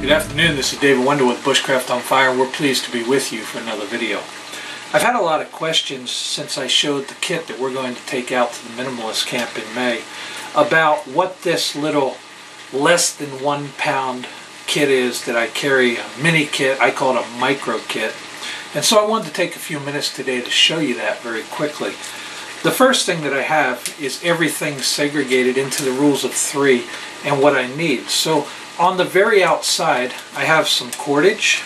Good afternoon, this is David Wendell with Bushcraft on Fire, and we're pleased to be with you for another video. I've had a lot of questions since I showed the kit that we're going to take out to the Minimalist Camp in May about what this little less than 1 pound kit is that I carry, a mini kit. I call it a micro kit. And so I wanted to take a few minutes today to show you that very quickly. The first thing that I have is everything segregated into the rules of 3 and what I need. So on the very outside, I have some cordage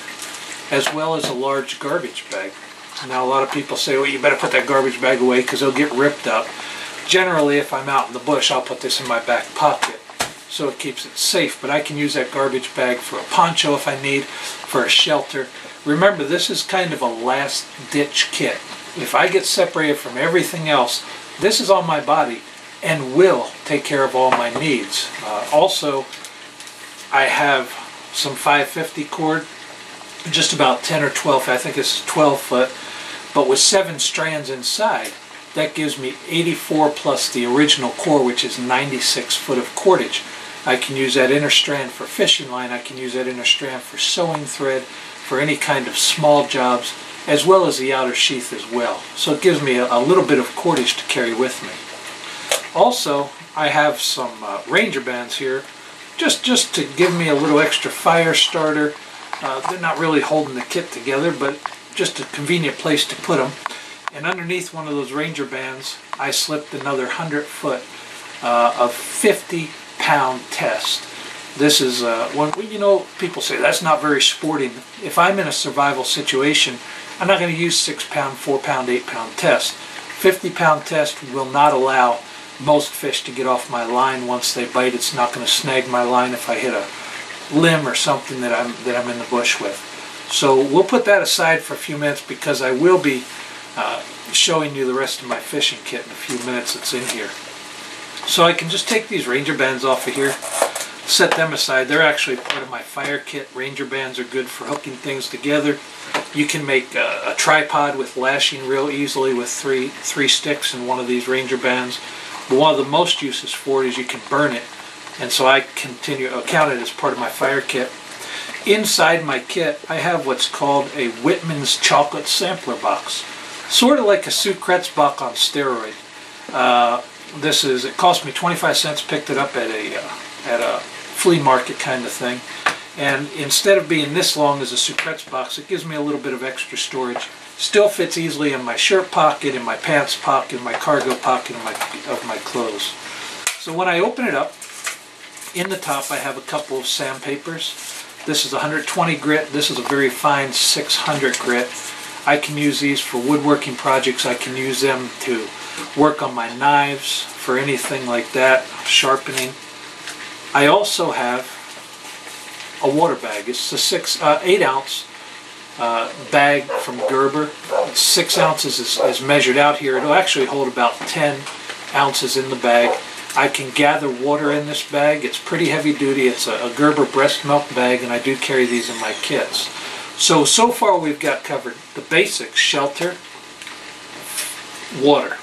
as well as a large garbage bag. Now a lot of people say, well, you better put that garbage bag away because it'll get ripped up. Generally, if I'm out in the bush, I'll put this in my back pocket so it keeps it safe. But I can use that garbage bag for a poncho if I need, for a shelter. Remember, this is kind of a last-ditch kit. If I get separated from everything else, this is on my body and will take care of all my needs. Also, I have some 550 cord, just about 10 or 12, I think it's 12 foot, but with 7 strands inside. That gives me 84 plus the original core, which is 96 foot of cordage. I can use that inner strand for fishing line, I can use that inner strand for sewing thread, for any kind of small jobs, as well as the outer sheath as well. So it gives me a little bit of cordage to carry with me. Also, I have some Ranger bands here, just to give me a little extra fire starter. They're not really holding the kit together, but just a convenient place to put them. And underneath one of those Ranger bands, I slipped another 100 foot of 50 pound test. This is, you know, people say that's not very sporting. If I'm in a survival situation, I'm not going to use 6 pound, 4 pound, 8 pound test. 50 pound test will not allow most fish to get off my line once they bite. It's not going to snag my line if I hit a limb or something that I'm in the bush with. So we'll put that aside for a few minutes because I will be showing you the rest of my fishing kit in a few minutes that's in here. So I can just take these Ranger bands off of here, set them aside. They're actually part of my fire kit. Ranger bands are good for hooking things together. You can make a tripod with lashing real easily with three sticks in one of these Ranger bands. But one of the most uses for it is you can burn it. And so I count it as part of my fire kit. Inside my kit, I have what's called a Whitman's chocolate sampler box. Sort of like a Sucrets box on steroid. It cost me 25 cents, picked it up at a flea market kind of thing. And instead of being this long as a Sucrets box, it gives me a little bit of extra storage. Still fits easily in my shirt pocket, in my pants pocket, in my cargo pocket of my clothes. So when I open it up, in the top I have a couple of sandpapers. This is 120 grit, this is a very fine 600 grit. I can use these for woodworking projects, I can use them to work on my knives, for anything like that, sharpening. I also have a water bag. It's a 8 ounce bag from Gerber. 6 ounces is measured out here. It'll actually hold about 10 ounces in the bag. I can gather water in this bag. It's pretty heavy duty. It's a Gerber breast milk bag, and I do carry these in my kits. So far we've got covered the basics: shelter, water.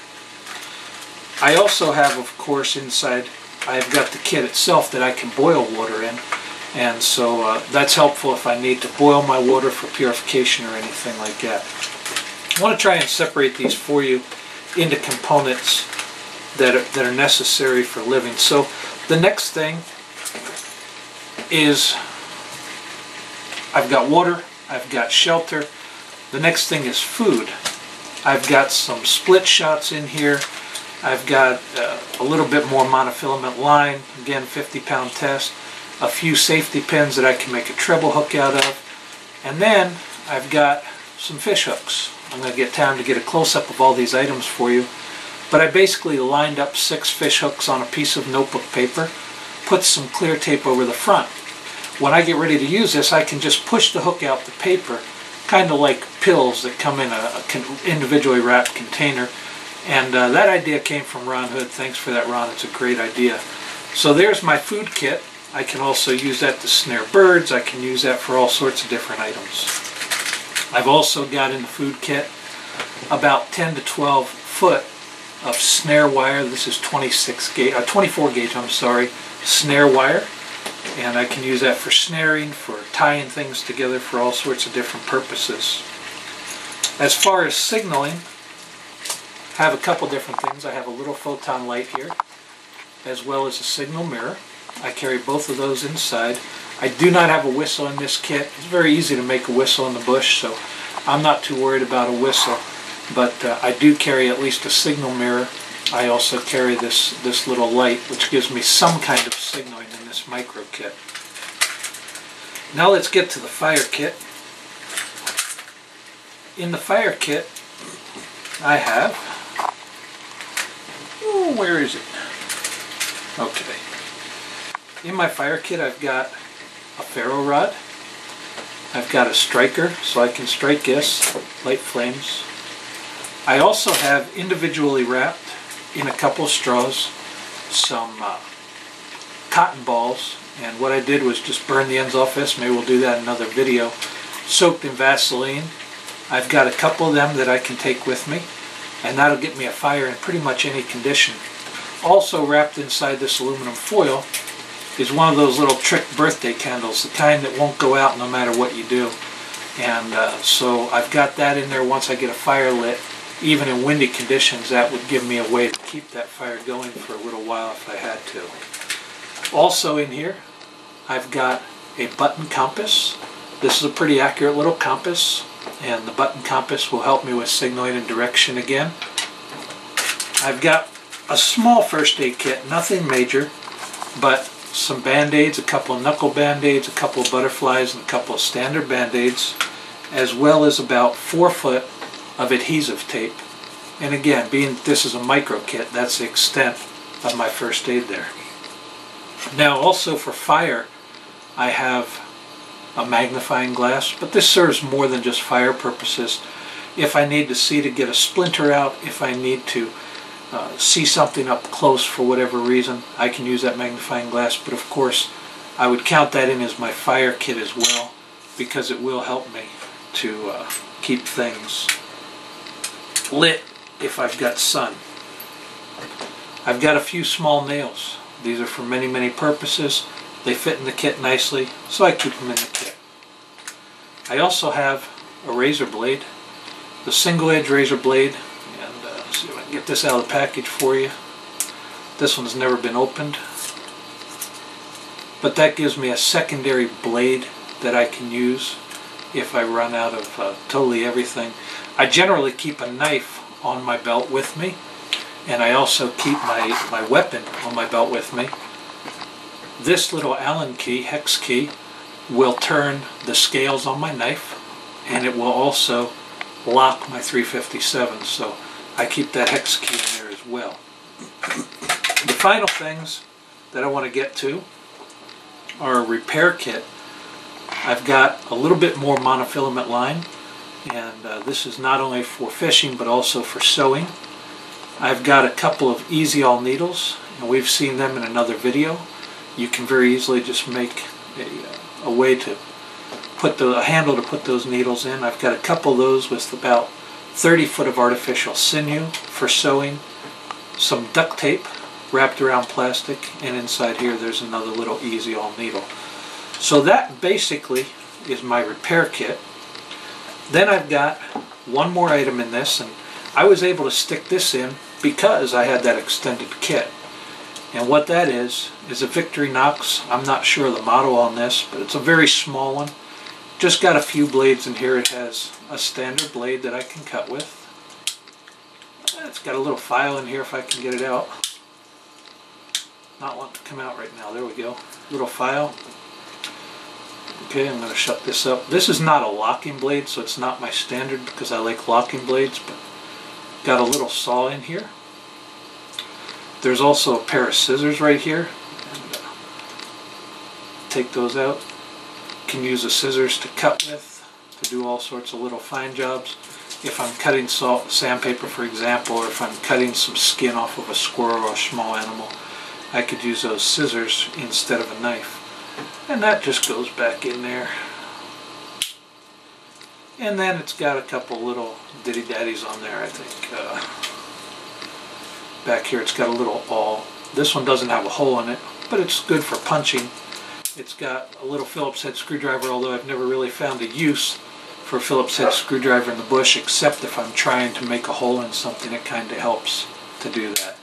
I also have, of course, inside I've got the kit itself that I can boil water in. And so that's helpful if I need to boil my water for purification or anything like that. I want to try and separate these for you into components that are necessary for living. So the next thing is I've got water, I've got shelter. The next thing is food. I've got some split shots in here. I've got a little bit more monofilament line, again 50 pound test. A few safety pins that I can make a treble hook out of, and then I've got some fish hooks. I'm going to get time to get a close-up of all these items for you, but I basically lined up 6 fish hooks on a piece of notebook paper, put some clear tape over the front. When I get ready to use this, I can just push the hook out the paper, kind of like pills that come in an individually wrapped container, and that idea came from Ron Hood. Thanks for that, Ron. It's a great idea. So there's my food kit. I can also use that to snare birds. I can use that for all sorts of different items. I've also got in the food kit about 10 to 12 foot of snare wire. This is 24 gauge, snare wire. And I can use that for snaring, for tying things together, for all sorts of different purposes. As far as signaling, I have a couple different things. I have a little photon light here, as well as a signal mirror. I carry both of those inside. I do not have a whistle in this kit. It's very easy to make a whistle in the bush, so I'm not too worried about a whistle. But I do carry at least a signal mirror. I also carry this little light, which gives me some kind of signaling in this MicroKit. Now let's get to the fire kit. In the fire kit, I have, oh, where is it? Okay. In my fire kit, I've got a ferro rod. I've got a striker, so I can strike this, light flames. I also have individually wrapped in a couple straws some cotton balls, and what I did was just burn the ends off this. Maybe we'll do that in another video. Soaked in Vaseline. I've got a couple of them that I can take with me, and that'll get me a fire in pretty much any condition. Also wrapped inside this aluminum foil is one of those little trick birthday candles, the kind that won't go out no matter what you do. And so I've got that in there. Once I get a fire lit, even in windy conditions, that would give me a way to keep that fire going for a little while if I had to. Also in here, I've got a button compass. This is a pretty accurate little compass, and the button compass will help me with signaling and direction again. I've got a small first aid kit, nothing major, but some band-aids, a couple of knuckle band-aids, a couple of butterflies, and a couple of standard band-aids, as well as about 4 foot of adhesive tape. And again, being this is a MicroKit, that's the extent of my first aid there. Now also for fire, I have a magnifying glass, but this serves more than just fire purposes. If I need to see to get a splinter out, if I need to see something up close for whatever reason, I can use that magnifying glass. But of course, I would count that in as my fire kit as well, because it will help me to keep things lit if I've got sun. I've got a few small nails. These are for many purposes. They fit in the kit nicely, so I keep them in the kit. I also have a razor blade, the single edge razor blade, and let's see if I can get this out of the package for you. This one's never been opened, but that gives me a secondary blade that I can use if I run out of totally everything. I generally keep a knife on my belt with me, and I also keep my weapon on my belt with me. This little Allen key, hex key, will turn the scales on my knife, and it will also lock my 357, so I keep that hex key in there as well. The final things that I want to get to are a repair kit. I've got a little bit more monofilament line, and this is not only for fishing but also for sewing. I've got a couple of easy-all needles, and we've seen them in another video. You can very easily just make a way to put a handle to put those needles in. I've got a couple of those with about 30 foot of artificial sinew for sewing, some duct tape wrapped around plastic, and inside here there's another little easy-all needle. So that basically is my repair kit. Then I've got one more item in this, and I was able to stick this in because I had that extended kit. And what that is a Victorinox. I'm not sure of the model on this, but it's a very small one. Just got a few blades in here. It has a standard blade that I can cut with. It's got a little file in here if I can get it out. Not wanting to come out right now. There we go. Little file. Okay, I'm going to shut this up. This is not a locking blade, so it's not my standard because I like locking blades, but got a little saw in here. There's also a pair of scissors right here. And, take those out. Can use the scissors to cut with, to do all sorts of little fine jobs. If I'm cutting sandpaper, for example, or if I'm cutting some skin off of a squirrel or a small animal, I could use those scissors instead of a knife. And that just goes back in there. And then it's got a couple little ditty-daddies on there, I think. Back here it's got a little awl. This one doesn't have a hole in it, but it's good for punching. It's got a little Phillips head screwdriver, although I've never really found a use for a Phillips head screwdriver in the bush, except if I'm trying to make a hole in something. It kind of helps to do that.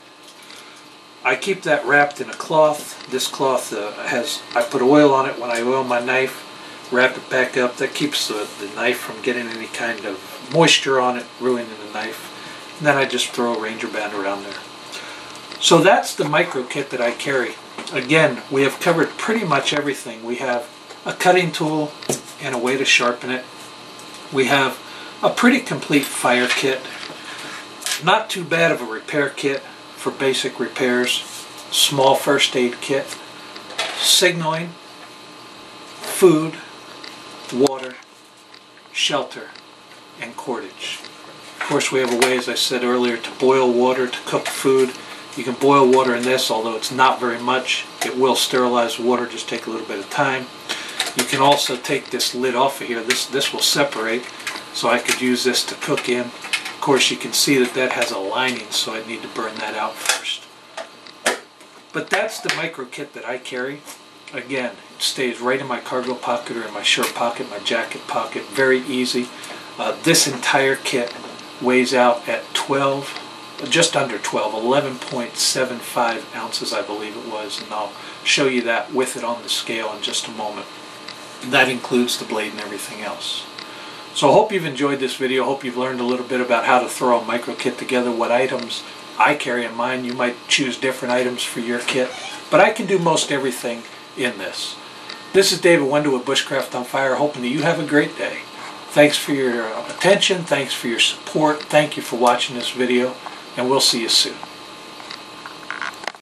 I keep that wrapped in a cloth. This cloth I put oil on it when I oil my knife, wrap it back up. That keeps the knife from getting any kind of moisture on it, ruining the knife. And then I just throw a Ranger band around there. So that's the MicroKit that I carry. Again, we have covered pretty much everything. We have a cutting tool and a way to sharpen it. We have a pretty complete fire kit. Not too bad of a repair kit for basic repairs. Small first aid kit. Signaling. Food. Water. Shelter. And cordage. Of course, we have a way, as I said earlier, to boil water, to cook food. You can boil water in this, although it's not very much. It will sterilize water, just take a little bit of time. You can also take this lid off of here. This will separate, so I could use this to cook in. Of course, you can see that that has a lining, so I need to burn that out first. But that's the MicroKit that I carry. Again, it stays right in my cargo pocket or in my shirt pocket, my jacket pocket. Very easy. This entire kit weighs out at just under 11.75 ounces, I believe it was, and I'll show you that with it on the scale in just a moment. That includes the blade and everything else. So I hope you've enjoyed this video. I hope you've learned a little bit about how to throw a MicroKit together, what items I carry in mine. You might choose different items for your kit, but I can do most everything in this. This is David Wendell with Bushcraft on Fire, hoping that you have a great day. Thanks for your attention, thanks for your support, thank you for watching this video, and we'll see you soon.